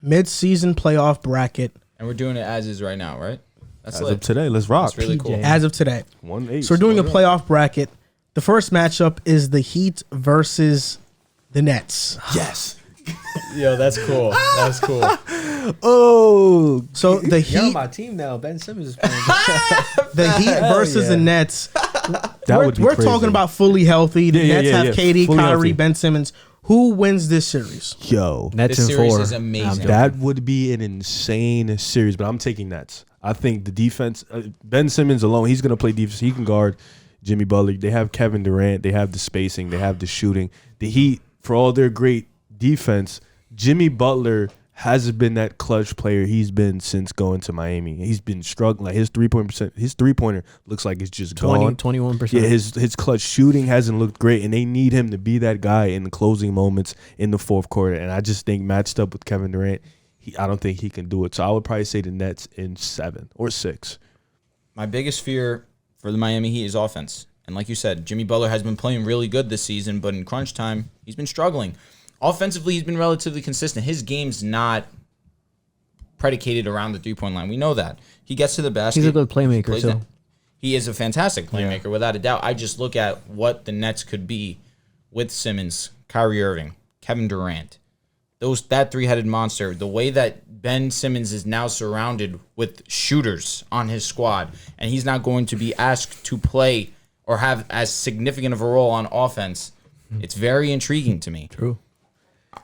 Mid-season playoff bracket. And we're doing it as is right now, right? That's As lit. of today, let's rock. That's really cool. As of today. 1-8. So we're doing a playoff bracket. The first matchup is the Heat versus the Nets. Yes. Yo, that's cool. That's cool. Oh, So the You're on Heat, my team now. Ben Simmons is playing. the Heat versus yeah. the Nets. would be We're crazy. talking about fully healthy. The Nets have KD, Fully Kyrie, healthy. Ben Simmons. Who wins this series? Yo, Nets This in series 4. is amazing. that would be an insane series, but I'm taking Nets. I think the defense, Ben Simmons alone, he's going to play defense. He can guard Jimmy Butler. They have Kevin Durant. They have the spacing. They have the shooting. The Heat, for all their great defense, Jimmy Butler hasn't been that clutch player he's been since going to Miami. He's been struggling. Like his three-pointer looks like it's just gone. 21%. Yeah, his clutch shooting hasn't looked great, and they need him to be that guy in the closing moments in the fourth quarter. And I just think matched up with Kevin Durant, I don't think he can do it. So I would probably say the Nets in 7 or 6. My biggest fear for the Miami Heat is offense. And like you said, Jimmy Butler has been playing really good this season, but in crunch time, he's been struggling. Offensively, he's been relatively consistent. His game's not predicated around the three-point line. We know that. He gets to the basket. He's a good playmaker, plays too. that. He is a fantastic playmaker, without a doubt. I just look at what the Nets could be with Simmons, Kyrie Irving, Kevin Durant. That three-headed monster, the way that Ben Simmons is now surrounded with shooters on his squad, and he's not going to be asked to play or have as significant of a role on offense, it's very intriguing to me. True.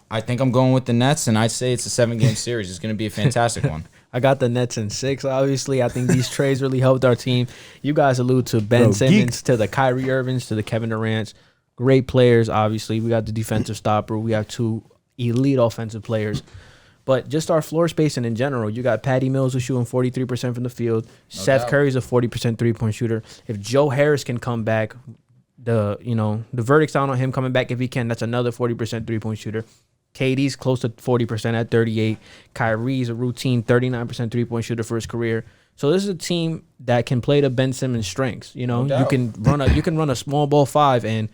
I think I'm going with the Nets, and I say it's a 7-game series. It's going to be a fantastic one. I got the Nets in 6. Obviously, I think these trades really helped our team. You guys allude to Ben Simmons, to the Kyrie Irvings, to the Kevin Durants. Great players, obviously. We got the defensive stopper. We have 2 elite offensive players. But just our floor spacing in general, you got Patty Mills who's shooting 43% from the field. Seth Curry's a 40% three-point shooter. If Joe Harris can come back, the verdict's down on him coming back if he can. That's another 40% three-point shooter. KD's close to 40% at 38. Kyrie's a routine 39% three-point shooter for his career. So this is a team that can play to Ben Simmons' strengths. You know, you can run a small ball 5, and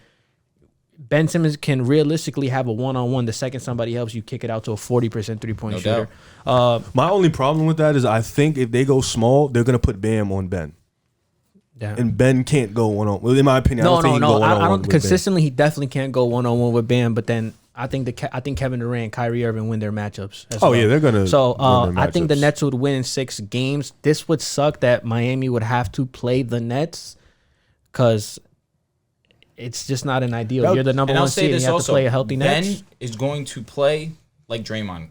Ben Simmons can realistically have a one-on-one. The second somebody helps you, kick it out to a 40% three-point shooter. My only problem with that is I think if they go small, they're gonna put Bam on Ben. Yeah. And Ben can't go one-on-one. Well, in my opinion, I don't think he can go one-on-one I don't with consistently. He definitely can't go one-on-one with Bam. But then I think Kevin Durant, and Kyrie Irving win their matchups. As well. Yeah, they're gonna. So win their I think the matchups. Nets would win in 6 games. This would suck that Miami would have to play the Nets because it's just not an ideal. You're the number And I'll one say seed. And this you have also, to play a healthy Ben Nets. is going to play like Draymond.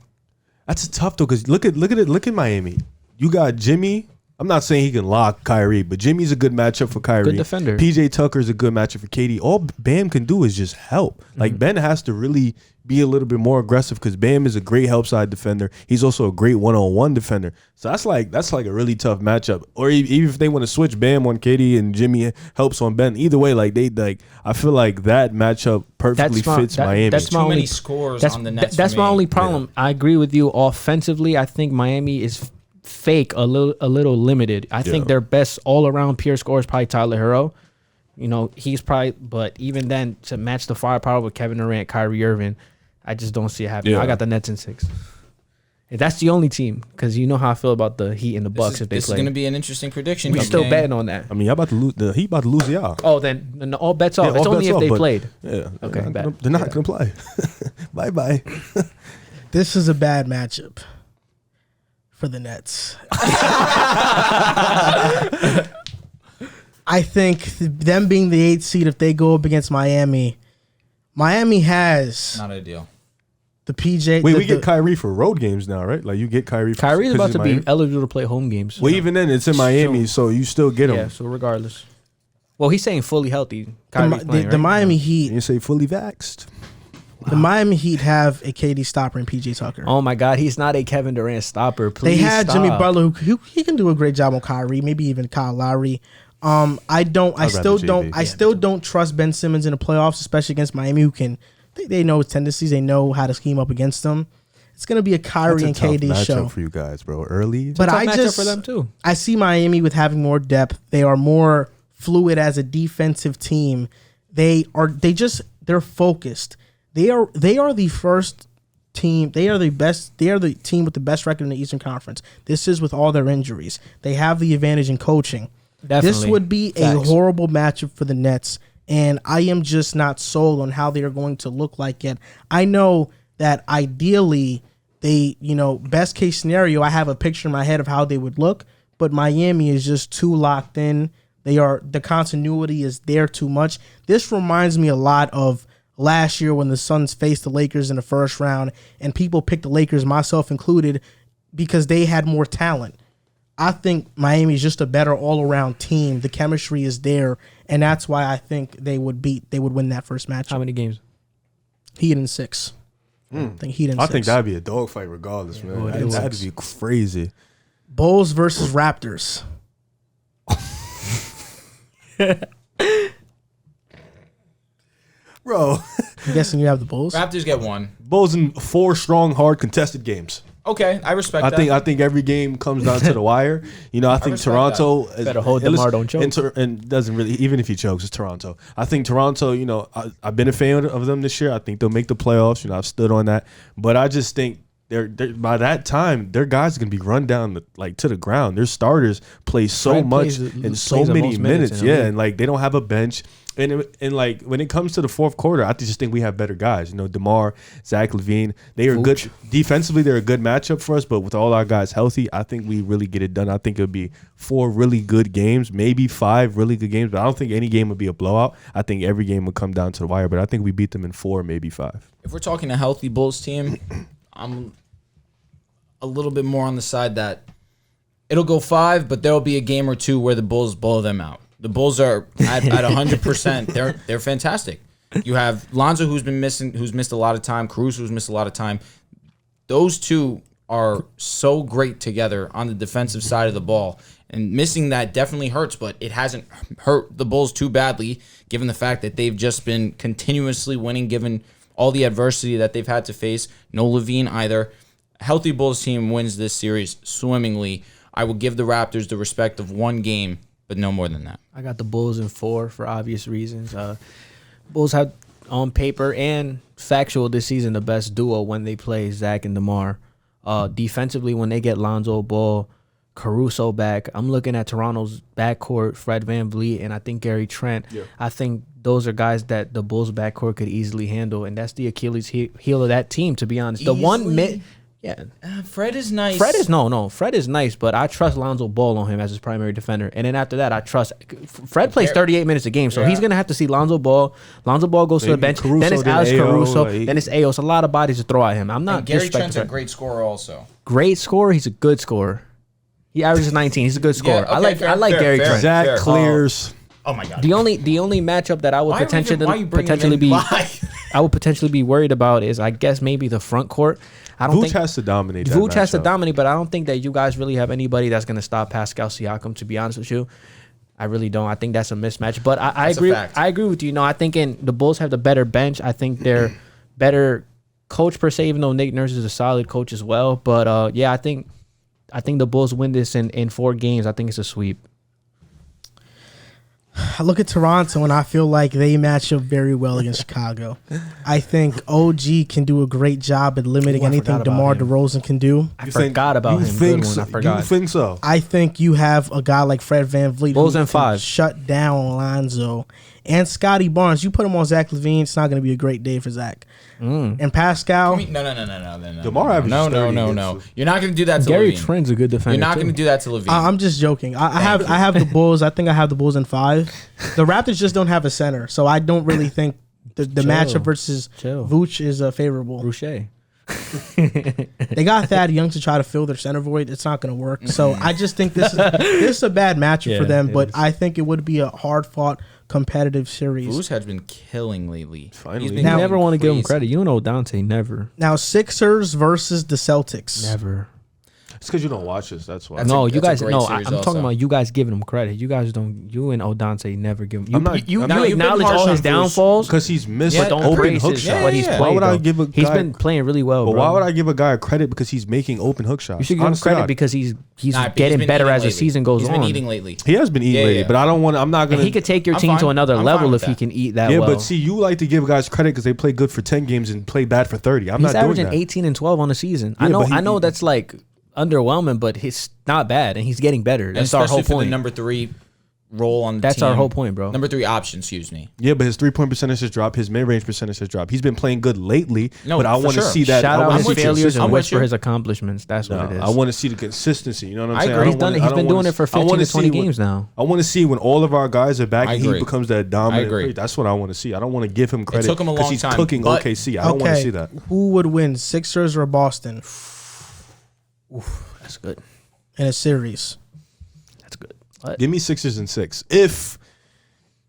That's tough though, because look at Miami. You got Jimmy. I'm not saying he can lock Kyrie, but Jimmy's a good matchup for Kyrie. Good defender. PJ Tucker's a good matchup for KD. All Bam can do is just help. Like Ben has to really be a little bit more aggressive because Bam is a great help side defender. He's also a great one-on-one defender. So that's like a really tough matchup. Or even if they want to switch Bam on KD and Jimmy helps on Ben, either way, I feel like that matchup perfectly fits Miami. That's my Too only, many scores on the Nets. That's for my me. only problem. Yeah. I agree with you. Offensively, I think Miami is fake, a little limited. I think their best all-around pure scorer is probably Tyler Hero. You know, he's probably, but even then, to match the firepower with Kevin Durant, Kyrie Irving, I just don't see it happening. I got the Nets in 6. That's the only team, because you know how I feel about the Heat and the Bucks if they play. This is going to be an interesting prediction. We're still betting on that. I mean, y'all about to lose. The Heat about to lose y'all. Oh, then all bets off. It's only if they played. Yeah. Okay, they're not going to play. Bye-bye. This is a bad matchup for the Nets. I think them being the 8th seed, if they go up against Miami has Not ideal. the PJ. Wait, we get Kyrie for road games now, right? Like you get Kyrie. Kyrie's about to be Miami. eligible to play home games. Well, even then, it's in Miami, so you still get him. Yeah, so regardless. Well, he's saying fully healthy. Kyrie's playing, the right? Miami Heat. You say fully vaxxed. The Miami Heat have a KD stopper in PJ Tucker. Oh my God, he's not a Kevin Durant stopper. Please They had stop. Jimmy Butler, who he can do a great job on Kyrie, maybe even Kyle Lowry. I still don't trust Ben Simmons in the playoffs, especially against Miami, who can. They know his tendencies. They know how to scheme up against them. It's gonna be a Kyrie and KD show for you guys, bro. Early, but I just for them too. I see Miami with having more depth. They are more fluid as a defensive team. They're focused. They are the first team. They are the best. They are the team with the best record in the Eastern Conference. This is with all their injuries. They have the advantage in coaching. Definitely. This would be a horrible matchup for the Nets, and I am just not sold on how they are going to look like yet. I know that ideally they, best case scenario, I have a picture in my head of how they would look, but Miami is just too locked in. The continuity is there too much. This reminds me a lot of last year when the Suns faced the Lakers in the first round, and people picked the Lakers, myself included, because they had more talent. I think Miami is just a better all-around team. The chemistry is there, and that's why I think they would win that first match. How many games? Heat in 6. I think Heat in 6. I think that'd be a dogfight regardless, man. That'd be crazy. Bulls versus Raptors. Bro. I'm guessing you have the Bulls. Raptors get 1. Bulls in 4 strong, hard, contested games. Okay, I respect that. I think every game comes down to the wire. I think Toronto better hold DeMar, don't choke. And doesn't really, even if he chokes, it's Toronto. I think Toronto, I've been a fan of them this year. I think they'll make the playoffs. I've stood on that. But I just think they're by that time, their guys are gonna be run down to the ground. Their starters play so much in so many minutes. Yeah, and they don't have a bench. And when it comes to the fourth quarter, I just think we have better guys. DeMar, Zach LaVine, they are good defensively. They're a good matchup for us. But with all our guys healthy, I think we really get it done. I think it'll be 4 really good games, maybe 5 really good games. But I don't think any game would be a blowout. I think every game would come down to the wire. But I think we beat them in 4, maybe 5. If we're talking a healthy Bulls team, I'm a little bit more on the side that it'll go 5, but there'll be a game or 2 where the Bulls blow them out. The Bulls are at 100%. They're fantastic. You have Lonzo, who's missed a lot of time. Caruso, who's missed a lot of time. Those two are so great together on the defensive side of the ball. And missing that definitely hurts, but it hasn't hurt the Bulls too badly, given the fact that they've just been continuously winning, given all the adversity that they've had to face. No LaVine either. A healthy Bulls team wins this series swimmingly. I will give the Raptors the respect of 1 game, but no more than that. I got the Bulls in 4 for obvious reasons. Bulls have, on paper and factual this season, the best duo when they play Zach and DeMar. Defensively, when they get Lonzo Ball, Caruso back, I'm looking at Toronto's backcourt, Fred VanVleet, and I think Gary Trent. Yeah. I think those are guys that the Bulls backcourt could easily handle, and that's the Achilles heel of that team, to be honest. Yeah, Fred is nice. Fred is nice, but I trust Lonzo Ball on him as his primary defender. And then after that, I trust Fred plays 38 minutes a game, so he's gonna have to see Lonzo Ball. Lonzo Ball goes to the bench. Caruso, then it's Alex Caruso. Then it's Ayo. So a lot of bodies to throw at him. I'm not. And Gary Trent's a great scorer, also. Great scorer. He's a good scorer. He averages 19. He's a good scorer. Yeah, okay, I like Gary Trent. Zach clears. Oh my God. The only matchup that I would potentially be worried about is, I guess, maybe the front court. Vooch has to dominate. Vooch has to dominate, but I don't think that you guys really have anybody that's going to stop Pascal Siakam, to be honest with you. I really don't. I think that's a mismatch. But I agree. I agree with you. I think the Bulls have the better bench. I think they're better coach per se, even though Nick Nurse is a solid coach as well. But I think the Bulls win this in 4 games. I think it's a sweep. I look at Toronto and I feel like they match up very well against Chicago. I think OG can do a great job at limiting anything DeMar DeRozan can do. I forgot about him. Good one. I forgot. You think so? I think you have a guy like Fred VanVleet Bulls who in 5. Shut down Lonzo. And Scotty Barnes. You put him on Zach LaVine, it's not going to be a great day for Zach. And Pascal. No. DeMar averages No. You're not going to do that to Gary LaVine. Trent's a good defender. You're not going to do that to LaVine. I'm just joking. I have the Bulls. I think I have the Bulls in 5. The Raptors just don't have a center, so I don't really think the matchup versus Vooch is favorable. Boucher. They got Thad Young to try to fill their center void. It's not going to work. So I just think this is a bad matchup for them, but I think it would be a hard-fought, competitive series. Vooch has been killing lately. Finally. You never want to give him credit. You know Dante, never. Now, Sixers versus the Celtics. Never. It's because you don't watch this. That's why. You guys. great No, series I'm also. talking about you guys giving him credit. You guys don't. You and Odante never give him. I'm not- You I'm not- acknowledge harsh all on his Foos. downfalls, Because he's missed but don't open praise hook his, shots. what he's Yeah. played. Why would I though. give a He's guy? been playing really well, But bro. why would I give a guy credit because he's making open hook shots? You should give him Honest to credit God. because he's Nah, but he's getting been better eating as the lately. season goes He's on. been eating lately. He has been eating Yeah, lately, yeah. but I don't want. I'm not And gonna. he could take your I'm team to fine. another I'm level fine if with he that. can eat that Yeah, well. but see, you like to give guys credit because they play good for 10 games and play bad for 30. I'm He's not doing averaging that. 18 and 12 on the season. Yeah, but I know that's like underwhelming, but he's not bad and he's getting better. And That's our especially whole for point. the number 3 role on the That's team. our whole point, bro. Number 3 option, excuse me. Yeah, but his 3-point percentage has dropped. His mid-range percentage has dropped. He's been playing good lately, No, but I for want to sure. see that. Shout I out wanna his see failures consistency. and with wish for you. his accomplishments. That's what it is. I want to see the consistency. You know what I'm I saying? agree. I He's don't done. wanna- He's I been don't doing it for wanna- I 15 wanna to 20 see when- games now. I want to see when all of our guys are back I and he agree. becomes that dominant. I agree. player. That's what I want to see. I don't want to give him credit took him a long he's time, cooking but- OKC. I don't want to see that. Who would win, Sixers or Boston, That's good. in a series? That's good. What? Give me Sixers and 6.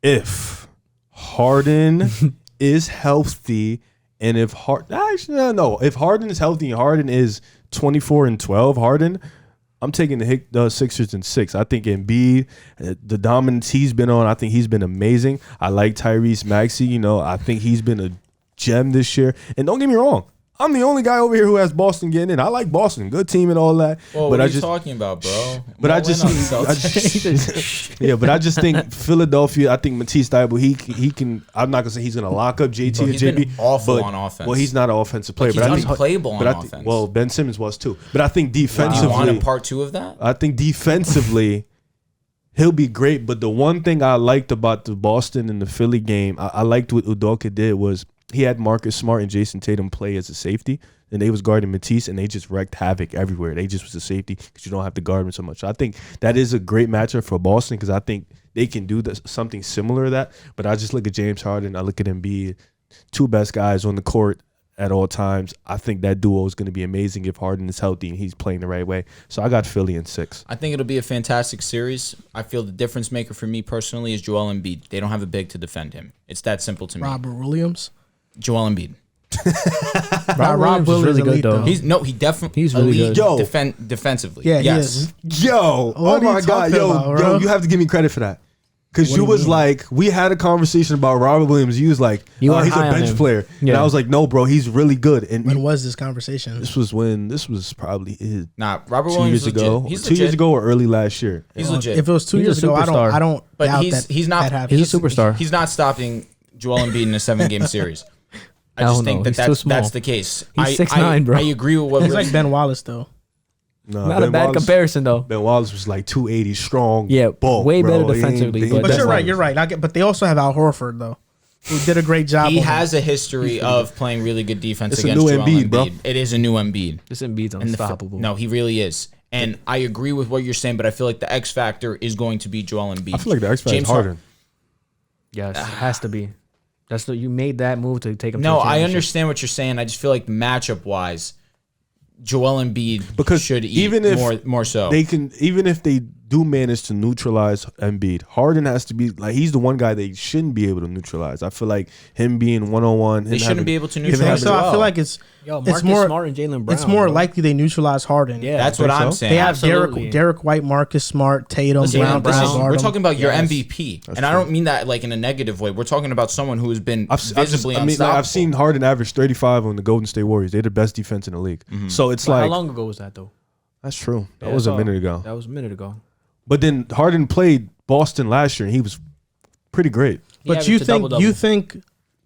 If Harden is healthy, and if if Harden is healthy and Harden is 24 and 12, I'm taking the Sixers and 6. I think Embiid, the dominance he's been on, I think he's been amazing. I like Tyrese Maxey. I think he's been a gem this year. And don't get me wrong, I'm the only guy over here who has Boston getting in. I like Boston, good team and all that. Well, but what I are you just talking about, bro? But I Roll just, in on the Celtics. yeah, but I just think Philadelphia. I think Matisse Thybulle, he can. I'm not gonna say he's gonna lock up JT Bro, and he's been JB. awful but- on offense. Well, he's not an offensive player, He's but I think unplayable but on I think, offense. well, Ben Simmons was too. But I think Do you defensively, want a part 2 of that? I think defensively, he'll be great. But the one thing I liked about the Boston and the Philly game, I liked what Udoka did was he had Marcus Smart and Jason Tatum play as a safety. And they was guarding Matisse, and they just wreaked havoc everywhere. They just was a safety because you don't have to guard him so much. So I think that is a great matchup for Boston because I think they can do something similar to that. But I just look at James Harden. I look at Embiid, 2 best guys on the court at all times. I think that duo is going to be amazing if Harden is healthy and he's playing the right way. So I got Philly in 6. I think it'll be a fantastic series. I feel the difference maker for me personally is Joel Embiid. They don't have a big to defend him. It's that simple to me. Robert Williams. Joel Embiid. Rob Williams is Williams really good elite, though. He definitely He's really elite good. defensively. Yeah, yes. he is. Yo, What oh are you my God, talking about, bro? yo, you have to give me credit for that. Because What you do you was mean? like, we had a conversation about Robert Williams. You was like, You are he's a high on bench him. player. And Yeah. I was like, no, bro, he's really good. And When was this conversation? this was probably Nah, Robert 2 years years ago. He's 2 years legit. ago or early last year. He's legit. If it was 2 He's a years ago, superstar. I don't But doubt he's that. he's not. that happened. He's a superstar. He's not stopping Joel Embiid in a 7-game series. I Hell just no, think he's too that's small. the case. He's I 6'9", bro. I agree with what He's really- like Ben Wallace though. No, Not a bad comparison though. Ben Wallace was like 280 strong. Yeah, bulk, way bro. better He ain't- defensively, he ain't but But Ben you're right. Wallace. You're right. But they also have Al Horford though, who did a great job. He with him. has a history of playing really good defense It's a against new Joel Embiid, Embiid. bro. It is a new Embiid. This Embiid's And the unstoppable. No, he really is. And I agree with what you're saying, but I feel like the X factor is going to be Joel Embiid. I feel like the X factor is James Harden. Yes, it has to be. That's you made that move to take him. No, to a I championship. understand what you're saying. I just feel like matchup wise, Joel Embiid Because should eat even if more so. They can, even if they do manage to neutralize Embiid, Harden has to be like, he's the one guy they shouldn't be able to neutralize. I feel like him being 1-on-1, They shouldn't be able to neutralize having- as So I well. feel like it's Marcus more Smart and Jalen Brown. it's more bro. likely they neutralize Harden. Yeah, That's think what I'm so? saying. They have Absolutely. Derek White, Marcus Smart, Tatum, Listen, Brown. this to is- guard we're him. talking about your Yes. MVP, and I don't mean that like in a negative way. We're talking about someone who has been visibly Like, unstoppable. I've seen Harden average 35 on the Golden State Warriors. They're the best defense in the league. So it's But like how long ago was that though? that's true. That Yeah, was a that's all. minute ago. That was a minute ago. But then Harden played Boston last year, and he was pretty great. But you think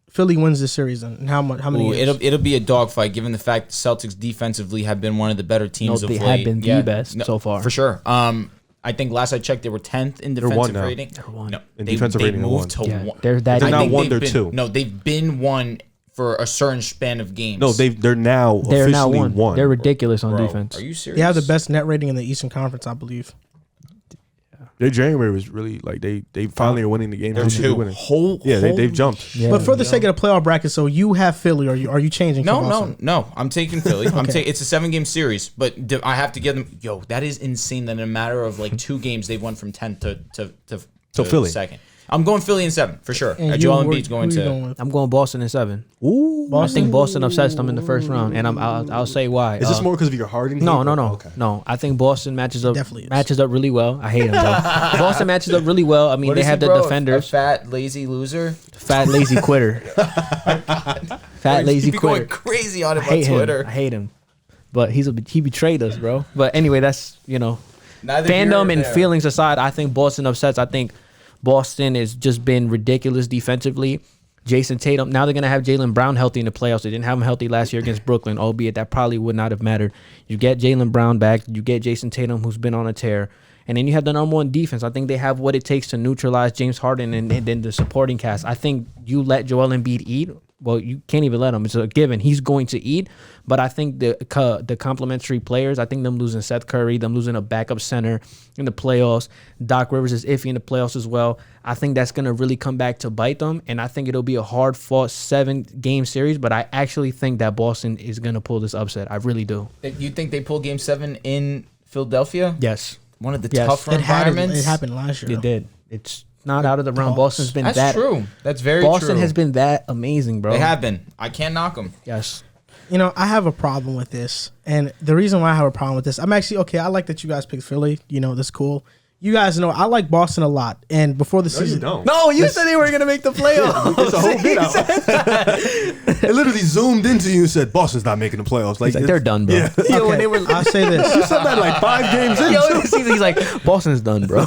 Philly wins this series and how many? Ooh, Years? it'll be a dogfight given the fact the Celtics defensively have been one of the better teams No, of they late. have been the best so far. for sure. I think last I checked they were 10th in one defensive now. rating. They're one. No, In they, defensive they rating, they're moved one. to Yeah, one. they're that. They're I not think one, they've they're been- two. No, they've been one for a certain span of games. No, they're now They're now officially one. one. They're ridiculous on Bro, defense. Are you serious? They have the best net rating in the Eastern Conference, I believe. Their January was really like they finally are winning the game. They're They should be two. winning. Holy They've jumped. Yeah. But for the sake of the playoff bracket, so you have Philly, or are you changing? to Boston? No. I'm taking Philly. It's a 7-game series, but I have to give them. Yo, that is insane. That in a matter of like 2 games, they've went from 10th to Philly. second. I'm going Philly in 7 for sure. Joel Embiid's going to. I'm going Boston in 7. Ooh. I think Boston upsets them in the first round, and I'll say why. Is this more because of your Harden? No. Okay. No, I think Boston matches up really well. I hate him though. Boston matches up really well. I mean, they have the defenders. A fat lazy loser. Fat lazy quitter. Fat lazy quitter. Going crazy on him on Twitter. I hate him. But he betrayed us, bro. But anyway, that's fandom and feelings aside, I think Boston upsets. I think Boston has just been ridiculous defensively. Jason Tatum, now they're going to have Jaylen Brown healthy in the playoffs. They didn't have him healthy last year against Brooklyn, albeit that probably would not have mattered. You get Jaylen Brown back. You get Jason Tatum, who's been on a tear. And then you have the number one defense. I think they have what it takes to neutralize James Harden and then the supporting cast. I think you let Joel Embiid eat. Well, you can't even let him. It's a given. He's going to eat. But I think the complementary players, I think them losing Seth Curry, them losing a backup center in the playoffs. Doc Rivers is iffy in the playoffs as well. I think that's going to really come back to bite them. And I think it'll be a hard-fought 7-game series. But I actually think that Boston is going to pull this upset. I really do. You think they pull Game 7 in Philadelphia? Yes. One of the tougher environments? It happened last year. It did. It's not out of the realm. Boston's been That's true. That's very true. Boston has been that amazing, bro. They have been. I can't knock them. Yes. I have a problem with this. And the reason why I have a problem with this, I'm actually, okay, I like that you guys picked Philly. That's cool. You guys know I like Boston a lot. And before the season. You don't. No, you said they were going to make the playoffs. It's a whole bit out. It literally zoomed into you and said, Boston's not making the playoffs. Like they're done, bro. Yeah. Okay, when they were, I'll say this. You said that like 5 games in. He's like, Boston's done, bro.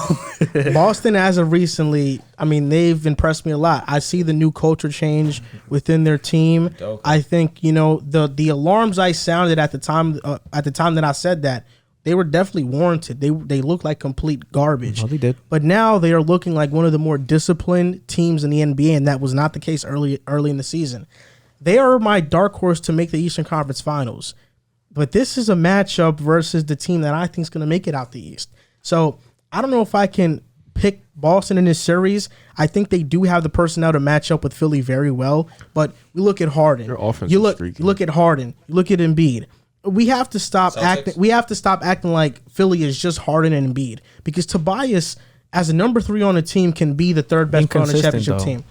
Boston, as of recently, I mean, they've impressed me a lot. I see the new culture change within their team. I think, the alarms I sounded at the time that I said that, they were definitely warranted. They looked like complete garbage. Well, they did. But now they are looking like one of the more disciplined teams in the NBA, and that was not the case early in the season. They are my dark horse to make the Eastern Conference Finals. But this is a matchup versus the team that I think is going to make it out the East. So I don't know if I can pick Boston in this series. I think they do have the personnel to match up with Philly very well. But we look at Harden. Their offense you look at Harden. You look at Embiid. We have to stop acting. We have to stop acting like Philly is just Harden and Embiid, because Tobias, as a number 3 on the team, can be the third best player on the championship team.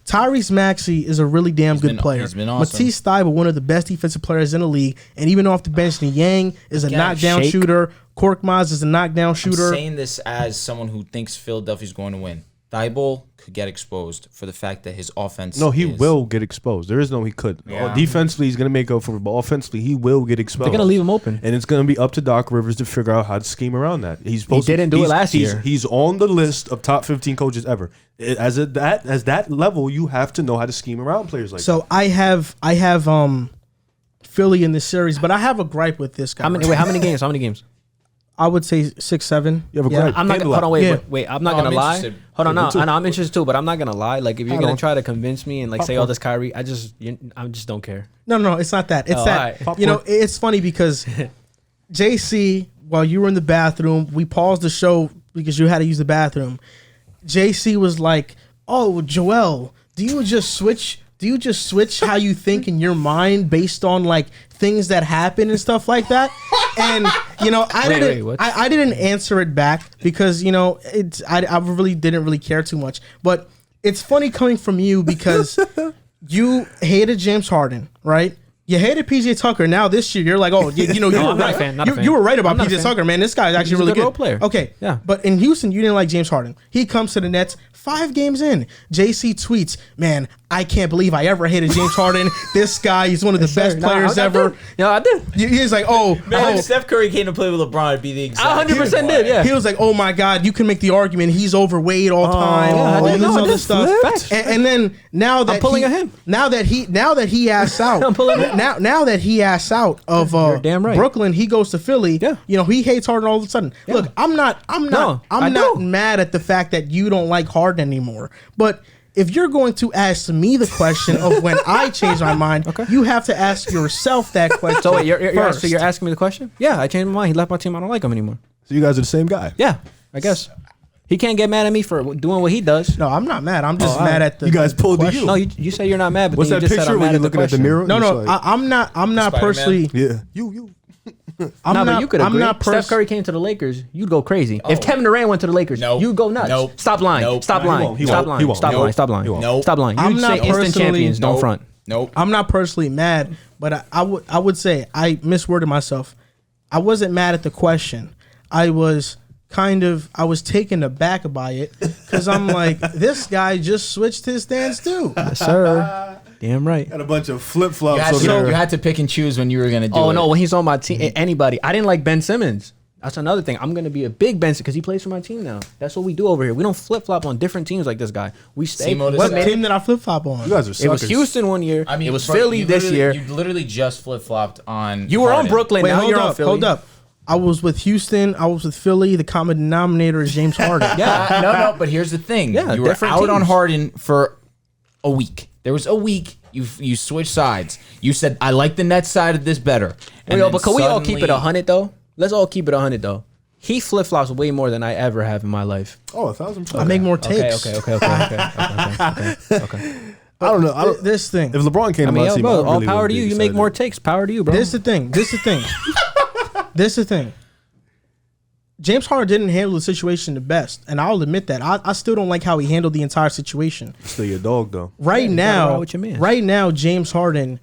Tyrese Maxey is a really damn good player. He's been awesome. Matisse Thybulle, one of the best defensive players in the league, and even off the bench, Niang is a knockdown shooter. Korkmaz is a knockdown shooter. I'm saying this as someone who thinks Philadelphia's going to win. Thybulle could get exposed for the fact that his offense. No, he will get exposed. There is no he could. Yeah. Defensively, he's going to make up for it, but offensively, he will get exposed. They're going to leave him open. And it's going to be up to Doc Rivers to figure out how to scheme around that. He didn't do it last year. He's on the list of top 15 coaches ever. As that level, you have to know how to scheme around players like that. So I have Philly in this series, but I have a gripe with this guy. How many games? I would say 6-7. You have a gripe. I'm not gonna hold on. Wait. I'm not gonna lie. Interested. Hold on. No, I'm interested too, but I'm not gonna lie. Like, if you're gonna try to convince me and like say all this Kyrie, I just don't care. No, it's not that. It's that. Right. It's funny because JC, while you were in the bathroom, we paused the show because you had to use the bathroom. JC was like, "Oh, Joel, do you just switch how you think in your mind based on like things that happen and stuff like that?" And I didn't answer it back because I really didn't care too much. But it's funny coming from you because you hated James Harden, right? You hated PJ Tucker. Now this year you're like, oh, you were right. You were right about PJ Tucker, man. This guy's actually really good. Role player. Okay, yeah. But in Houston, you didn't like James Harden. He comes to the Nets 5 games in. JC tweets, "Man, I can't believe I ever hated James Harden. This guy, he's one of the best players ever." I did. He's like, man, if Steph Curry came to play with LeBron, it'd be the exact. 100% did. Yeah. He was like, "Oh my God, you can make the argument he's overweight all time, all this other stuff." And then now that I'm pulling him. Now that he asks out, I'm pulling him. Now that he asks out of damn right. Brooklyn, he goes to Philly. Yeah. He hates Harden all of a sudden. Yeah. Look, I'm not mad at the fact that you don't like Harden anymore, but if you're going to ask me the question of when I change my mind, you have to ask yourself that question. So wait, you're asking me the question? Yeah, I changed my mind. He left my team. I don't like him anymore. So you guys are the same guy? Yeah, I guess. He can't get mad at me for doing what he does. No, I'm not mad. I'm just mad at the. You guys pulled the you. No, you say you're not mad, but what's then that you just picture said I'm when mad you're looking at the mirror? No, I'm not Spider-Man? personally. Yeah, you. But you could agree. Steph Curry came to the Lakers, you'd go crazy. If Kevin Durant went to the Lakers, you'd go nuts. Stop lying. Stop lying. Stop lying. Stop lying. Stop lying. Stop lying. I'm You not say instant champions. Don't front. Nope. I'm not personally mad, but I would say I misworded myself. I wasn't mad at the question. I was taken aback by it because I'm like, this guy just switched his stance too. Yes, sir. Damn right. Got a bunch of flip flops. You had to pick and choose when you were gonna do it. Oh no, when he's on my team, anybody. I didn't like Ben Simmons. That's another thing. I'm gonna be a big Ben because he plays for my team now. That's what we do over here. We don't flip flop on different teams like this guy. We stay. What team did I flip flop on? You guys are suckers. It was Houston one year. I mean, it was Philly this year. You literally just flip flopped on. You were Harden. on Brooklyn. Wait, Now you're on Philly. Hold up. I was with Houston. I was with Philly. The common denominator is James Harden. Yeah, no. But here's the thing. Yeah, you were different out teams. on Harden for a week. There was a week. You switched sides. You said I like the Nets side of this better. But can we all keep it 100 though? Let's all keep it 100 though. He flip flops way more than I ever have in my life. Oh, 1,000%. I make more takes. Okay. I don't know. This thing. If LeBron came to my team, bro, I all really power would to be you. You make excited. more takes. Power to you, bro. This the thing. James Harden didn't handle the situation the best, and I'll admit that. I still don't like how he handled the entire situation. Still your dog though. Right now, James Harden,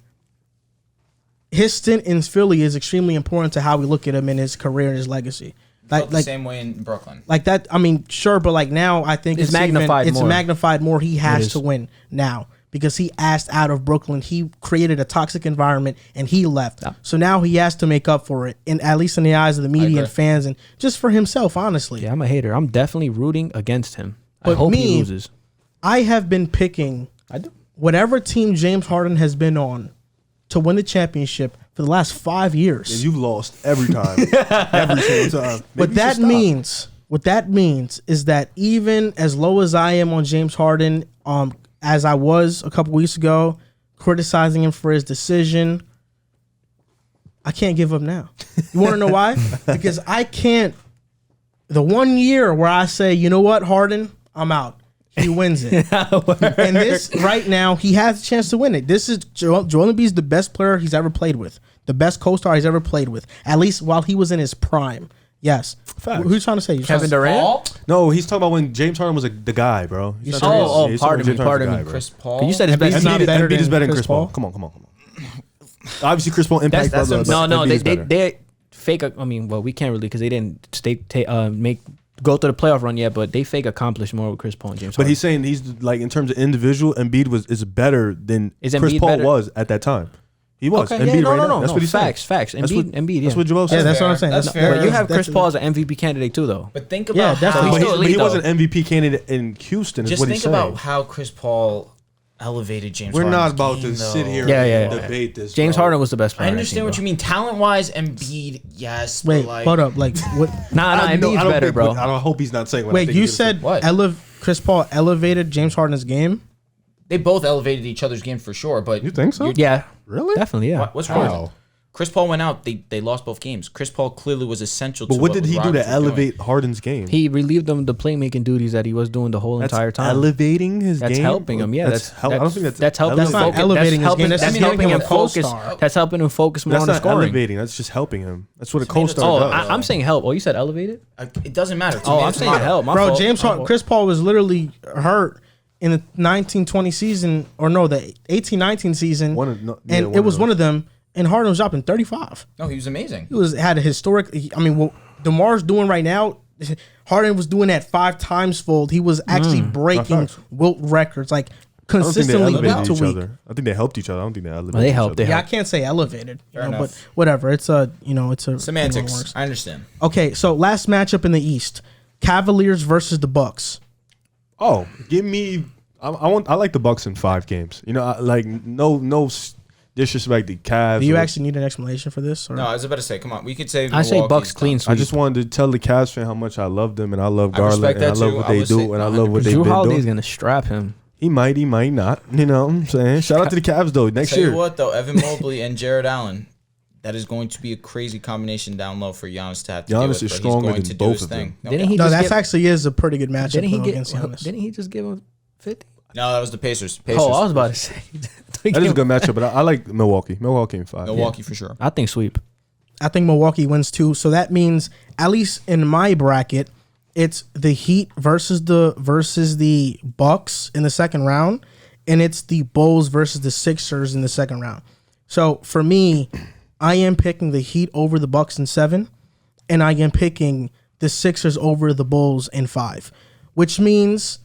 his stint in Philly is extremely important to how we look at him in his career and his legacy. Like the same way in Brooklyn. Like that, I mean, sure, but like now I think It's magnified more. It's magnified more. He has to win now because he asked out of Brooklyn. He created a toxic environment and he left. Yeah. So now he has to make up for it, and at least in the eyes of the media and fans, and just for himself, honestly. Yeah, I'm a hater. I'm definitely rooting against him. I hope he loses. I have been picking whatever team James Harden has been on to win the championship for the last 5 years. And you've lost every time. Every single time. What that means is that even as low as I am on James Harden, as I was a couple weeks ago, criticizing him for his decision, I can't give up now. You want to know why? Because I can't. The 1 year where I say, you know what, Harden, I'm out. He wins it. And this, right now, he has a chance to win it. This is Joel Embiid's the best player he's ever played with. The best co-star he's ever played with. At least while he was in his prime. Yes. Facts. Who's trying to say? Kevin Durant? No, he's talking about when James Harden was the guy, bro. Pardon me. Chris Paul. You said his best. Embiid is better than Chris Paul. Come on. Obviously, Chris Paul impacts brother. No, they fake. I mean, well, we can't really because they didn't go through the playoff run yet, but they fake accomplished more with Chris Paul and James Harden. But he's saying he's like in terms of individual, Embiid is better than Chris Paul was at that time. He was. Okay, Embiid no. That's what he's saying. Facts. Embiid. That's what Joel said. Yeah, that's what I'm saying. That's fair. But you have Chris Paul as an MVP candidate too, though. But think about but he was an MVP candidate in Houston. Just think about how Chris Paul elevated James Harden. We're not about to sit here and debate this. James Harden was the best player. I understand what you mean. Talent-wise, Embiid, yes. Wait, but like, hold up. Like what? Embiid's better, bro. I hope he's not saying what Wait, you said Chris Paul elevated James Harden's game? They both elevated each other's game for sure, but you think so? Yeah, really? Definitely, yeah. What's wrong? Chris Paul went out. They lost both games. Chris Paul clearly was essential. But what did he do to elevate Harden's game? He relieved him of the playmaking duties that he was doing the whole entire time. Elevating his game. That's helping him. Yeah, I don't think that's helping. That's not elevating his game. That's helping him focus. That's helping him focus more on the scoring. That's not elevating. That's just helping him. That's what a co-star does. I'm saying help. Oh, you said elevated? It doesn't matter. I'm saying help. Bro, Chris Paul was literally hurt in the 1920 season, or no, the 18-19 season, and it was one of them. And Harden was dropping 35. No, he was amazing. He had a historic. I mean, what DeMar's doing right now, Harden was doing that 5 times fold. He was actually breaking Wilt records like consistently week to week. I think they helped each other. I don't think they elevated. They helped. Yeah, I can't say elevated, but whatever. It's a semantics. I understand. Okay, so last matchup in the East: Cavaliers versus the Bucks. Oh, give me. I like the Bucks in 5 games. You know, no disrespect the Cavs. Do you actually need an explanation for this? Or? No, I was about to say, come on, we could say. I say Bucks clean sweep. I just wanted to tell the Cavs fan how much I love them and I love Garland and I love what they do and I love what they've been doing. Drew Holiday's gonna strap him. He might not. You know what I'm saying? Shout out to the Cavs though. Next year. Tell you what though, Evan Mobley and Jared Allen, that is going to be a crazy combination down low for Giannis to have to deal with. Giannis is stronger than both of them. That actually is a pretty good matchup against Giannis. Didn't he just give him 50? No, that was the Pacers. Oh, I was about to say. That is a good matchup, but I like Milwaukee. Milwaukee in 5. Milwaukee for sure. I think sweep. I think Milwaukee wins too. So that means, at least in my bracket, it's the Heat versus the Bucks in the second round, and it's the Bulls versus the Sixers in the second round. So for me, I am picking the Heat over the Bucks in 7, and I am picking the Sixers over the Bulls in 5, which means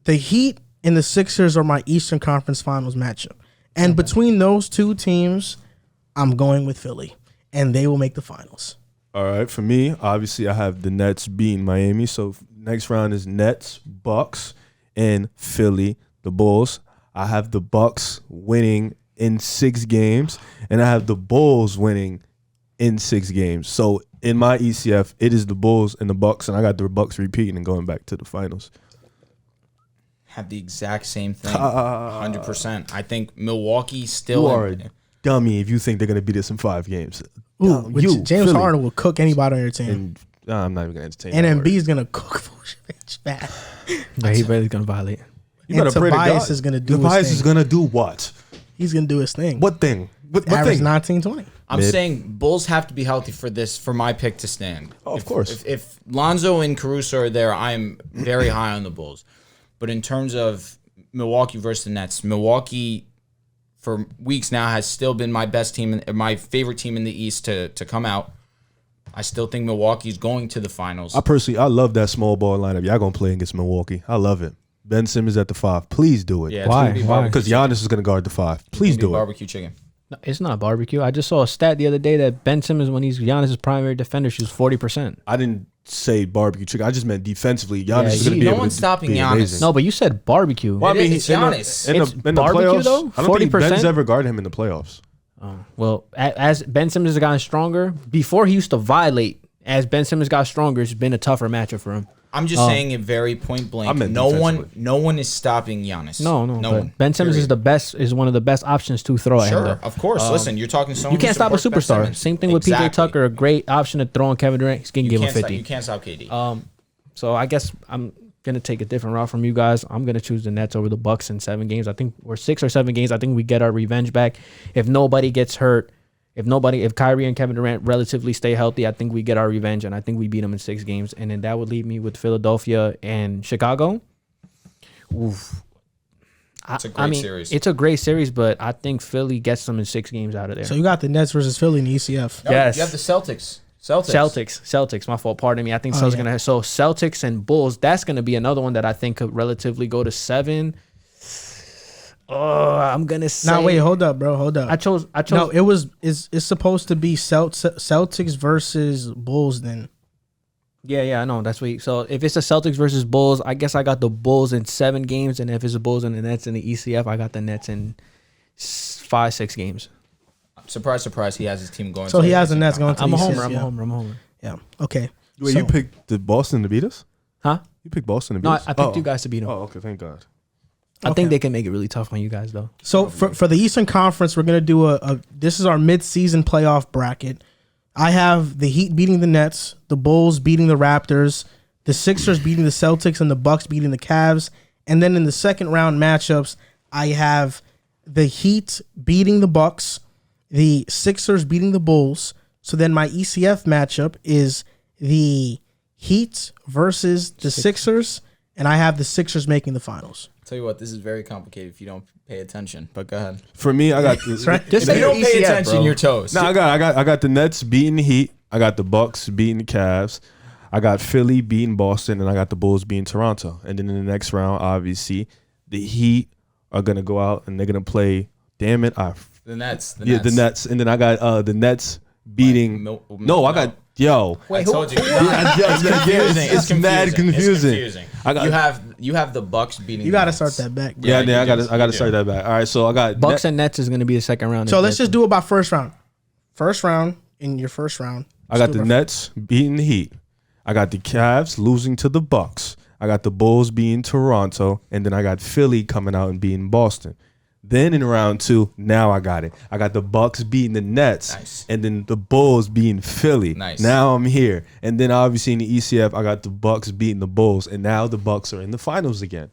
the Heat and the Sixers are my Eastern Conference Finals matchup. And between those two teams, I'm going with Philly, and they will make the finals. All right, for me, obviously I have the Nets beating Miami. So next round is Nets, Bucks, and Philly, the Bulls. I have the Bucks winning in 6 games, and I have the Bulls winning in 6 games. So in my ECF, it is the Bulls and the Bucks, and I got the Bucks repeating and going back to the finals. Have the exact same thing, 100%. I think Milwaukee still. You are a dummy if you think they're going to beat us in 5 games. Ooh, James Philly. Harden will cook anybody on your team. And I'm not even going to entertain And that Embiid is going to cook Vucevic bad. No, he really going to violate. You better pray to God. Tobias is going to do Tobias his thing. is going to do what? He's going to do his thing. What thing? What Average thing? 19, 20. I'm saying Bulls have to be healthy for my pick to stand. Oh, of course. If Lonzo and Caruso are there, I'm very high on the Bulls. But in terms of Milwaukee versus the Nets, Milwaukee for weeks now has still been my best team, my favorite team in the East to come out. I still think Milwaukee's going to the finals. I love that small ball lineup. Y'all going to play against Milwaukee. I love it. Ben Simmons at the 5. Please do it. Yeah, Why? Because Giannis is going to guard the 5. Please do it. Barbecue chicken. No, it's not barbecue. I just saw a stat the other day that Ben Simmons, when he's Giannis' primary defender, shoots 40%. I didn't say barbecue chicken. I just meant defensively. Giannis is going to be no able one's to stopping be Giannis. amazing. No, but you said barbecue. Well, I mean, It's Giannis. In It's the barbecue, playoffs, though? I don't think 40%? Ben's ever guarded him in the playoffs. Well, as Ben Simmons has gotten stronger, before he used to violate, as Ben Simmons got stronger, it's been a tougher matchup for him. I'm just saying it very point blank. No one is stopping Giannis. No one. Ben Simmons is one of the best options to throw at him. Sure, Though. of course. Listen, you're talking someone You can't who stop a supports Ben superstar. Simmons. Same thing with PJ Tucker, a great option to throw on Kevin Durant. He's going to give him 50. You can't stop KD. So I guess I'm gonna take a different route from you guys. I'm gonna choose the Nets over the Bucks in 7 games. I think we're 6 or 7 games. I think we get our revenge back. If nobody gets hurt, if Kyrie and Kevin Durant relatively stay healthy, I think we get our revenge, and I think we beat them in 6 games. And then that would leave me with Philadelphia and Chicago. Oof. It's a great series. It's a great series, but I think Philly gets them in 6 games out of there. So you got the Nets versus Philly in the ECF. No, yes. You have the Celtics. Celtics. My fault. Pardon me. I think Celtics gonna. So Celtics and Bulls. That's gonna be another one that I think could relatively go to 7. Oh, I'm gonna say. Now wait, hold up, bro. Hold up. I chose. No, it's supposed to be Celtics versus Bulls then. Yeah, I know. That's what. So if it's the Celtics versus Bulls, I guess I got the Bulls in 7 games, and if it's the Bulls and the Nets in the ECF, I got the Nets in 5-6 games. Surprise, surprise. He has his team going. So he has the Nets going to I'm the a ECF. homer. I'm a homer. Yeah. Okay. Wait, So- you picked the Boston to beat us? Huh? You picked Boston to beat No, us? I picked you guys to beat them. Oh, okay. Thank God. I Okay. think they can make it really tough on you guys, though. So for the Eastern Conference, we're gonna do this is our mid-season playoff bracket. I have the Heat beating the Nets, the Bulls beating the Raptors, the Sixers beating the Celtics, and the Bucks beating the Cavs. And then in the second round matchups, I have the Heat beating the Bucks, the Sixers beating the Bulls. So then my ECF matchup is the Heat versus the Sixers, and I have the Sixers making the finals. Tell you what, this is very complicated if you don't pay attention. But go ahead. For me, I got this. Right. Just If you say don't pay ECF, attention, bro. you're toast. No, I got the Nets beating the Heat. I got the Bucks beating the Cavs. I got Philly beating Boston, and I got the Bulls beating Toronto. And then in the next round, obviously, the Heat are gonna go out and they're gonna play. Damn it, The Nets. the Nets. And then I got the Nets beating. I got I told you. It's confusing. It's mad confusing. It's confusing. You have the Bucks beating. You the got to Nets. start that back. Yeah, you I do. got to start that back. All right, so I got Bucks and Nets is going to be the second round. So let's just do it by first round. First round in your first round. I got the Nets beating the Heat. I got the Cavs losing to the Bucks. I got the Bulls beating Toronto, and then I got Philly coming out and beating Boston. Then in round 2, now I got it. I got the Bucks beating the Nets, Nice. and then the Bulls beating Philly. Nice. Now I'm here. And then obviously in the ECF, I got the Bucks beating the Bulls, and now the Bucks are in the finals again.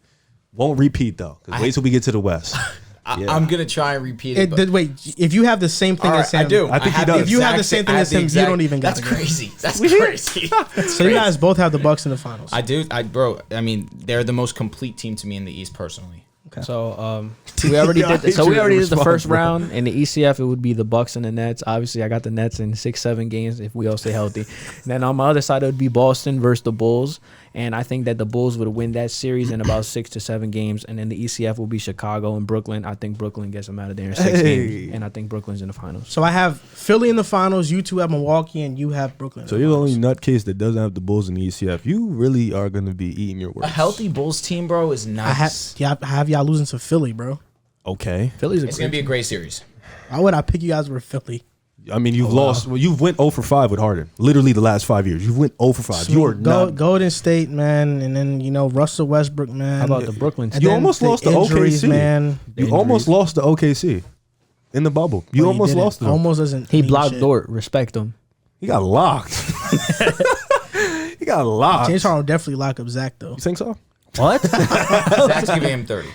Won't repeat though. 'Cause wait till we get to the West. I'm gonna try and repeat it. Wait, if you have the same thing as him, I do. I think he does. If you have the same thing as him, you don't even got That's to go. crazy. That's crazy. So you guys both have the Bucks in the finals. I do. I mean, they're the most complete team to me in the East personally. Okay. So we already did. We already did the first round in the ECF. It would be the Bucks and the Nets. Obviously, I got the Nets in 6-7 games if we all stay healthy. And then on my other side, it would be Boston versus the Bulls. And I think that the Bulls would win that series in about 6 to 7 games. And then the ECF will be Chicago and Brooklyn. I think Brooklyn gets them out of there in 6 games. And I think Brooklyn's in the finals. So I have Philly in the finals. You two have Milwaukee, and you have Brooklyn. So you're the only nutcase that doesn't have the Bulls in the ECF. You really are going to be eating your words. A healthy Bulls team, bro, is nice. I have y'all losing to Philly, bro. Okay. Philly's It's gonna be a great series. Why would I pick you guys over Philly? I mean, you've lost. Well, you've went 0 for 5 with Harden. Literally the last 5 years. You've went 0 for 5. You are not. Golden State, man, and then Russell Westbrook, man. How about the Brooklyn team? And You then almost the lost to injuries, OKC. man. You almost lost to OKC in the bubble. You almost lost to him. Almost doesn't. He mean blocked shit. Dort. Respect him. He got locked. He got locked. James Harden will definitely lock up Zach though. You think so? What? Zach's giving him 30.